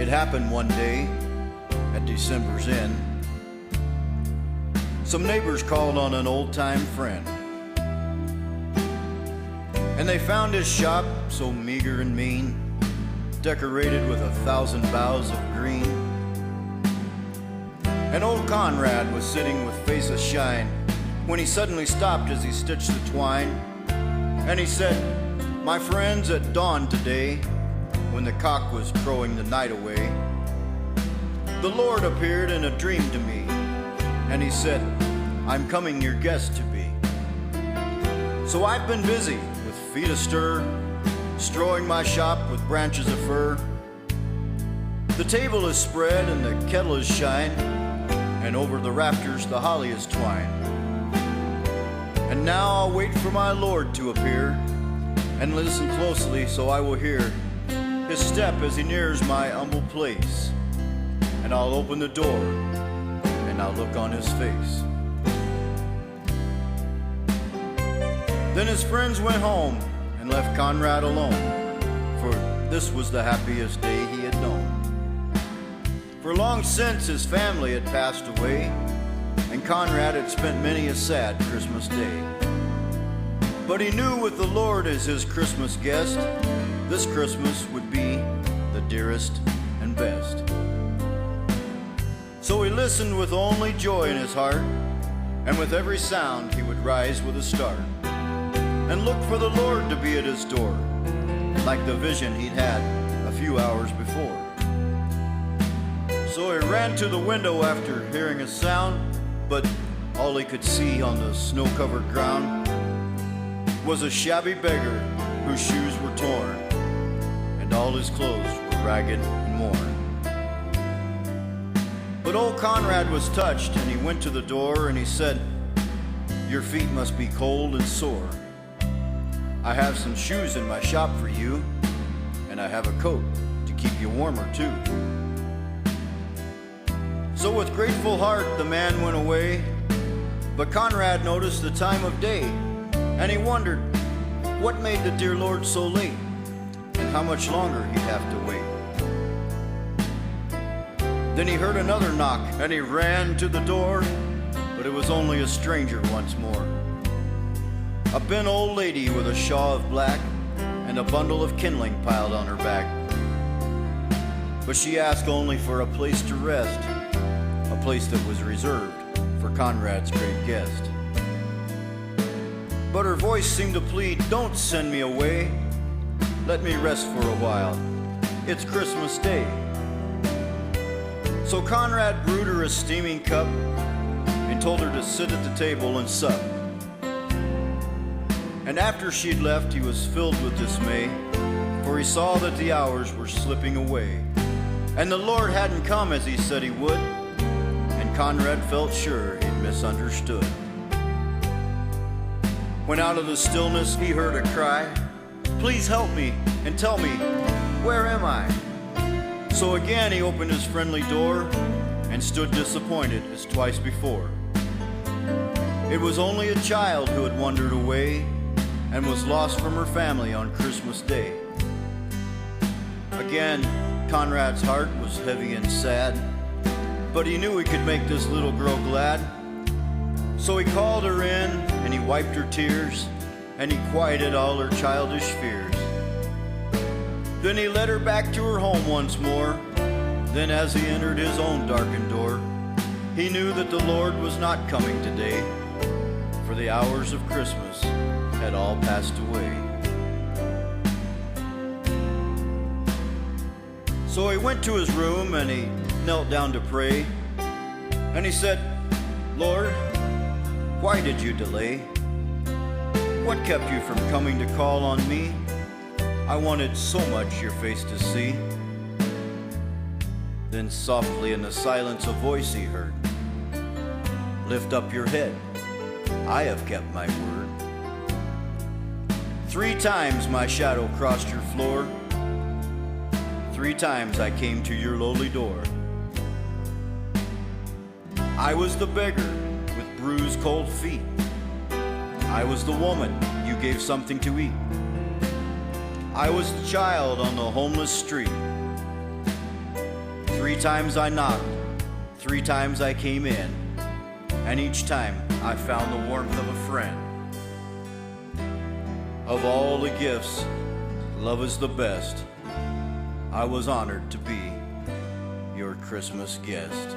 It happened one day at December's end. Some neighbors called on an old-time friend, and they found his shop so meager and mean, decorated with 1,000 boughs of green. And old Conrad was sitting with face a shine when he suddenly stopped as he stitched the twine. And he said, "My friends, at dawn today, when the cock was crowing the night away, the Lord appeared in a dream to me, and he said, 'I'm coming your guest to be.' So I've been busy with feet astir, strewing my shop with branches of fir. The table is spread and the kettle is shined, and over the rafters the holly is twined. And now I'll wait for my Lord to appear, and listen closely so I will hear his step as he nears my humble place. And I'll open the door, and I'll look on his face." Then his friends went home and left Conrad alone, for this was the happiest day he had known. For long since his family had passed away, and Conrad had spent many a sad Christmas day. But he knew with the Lord as his Christmas guest, this Christmas would be the dearest and best. So he listened with only joy in his heart, and with every sound he would rise with a start, and look for the Lord to be at his door, like the vision he'd had a few hours before. So he ran to the window after hearing a sound, but all he could see on the snow-covered ground was a shabby beggar whose shoes were torn, and all his clothes were ragged and worn. But old Conrad was touched, and he went to the door, and he said, "Your feet must be cold and sore. I have some shoes in my shop for you, and I have a coat to keep you warmer too." So with grateful heart the man went away, but Conrad noticed the time of day, and he wondered what made the dear Lord so late, and how much longer he'd have to wait. Then he heard another knock, and he ran to the door, but it was only a stranger once more. A bent old lady with a shawl of black and a bundle of kindling piled on her back. But she asked only for a place to rest, a place that was reserved for Conrad's great guest. But her voice seemed to plead, "Don't send me away. Let me rest for a while. It's Christmas Day." So Conrad brewed her a steaming cup and told her to sit at the table and sup. And after she'd left, he was filled with dismay, for he saw that the hours were slipping away, and the Lord hadn't come as he said he would, and Conrad felt sure he'd misunderstood. When out of the stillness he heard a cry, "Please help me and tell me, where am I?" So again he opened his friendly door and stood disappointed as twice before. It was only a child who had wandered away and was lost from her family on Christmas Day. Again, Conrad's heart was heavy and sad, but he knew he could make this little girl glad. So he called her in, and he wiped her tears, and he quieted all her childish fears. Then he led her back to her home once more. Then as he entered his own darkened door, he knew that the Lord was not coming today, for the hours of Christmas had all passed away. So he went to his room and he knelt down to pray, and he said, "Lord, why did you delay? What kept you from coming to call on me? I wanted so much your face to see." Then softly in the silence a voice he heard, "Lift up your head, I have kept my word. 3 times my shadow crossed your floor. 3 times I came to your lowly door. I was the beggar with bruised cold feet. I was the woman you gave something to eat. I was the child on the homeless street. 3 times I knocked, 3 times I came in, and each time I found the warmth of a friend. Of all the gifts, love is the best. I was honored to be your Christmas guest.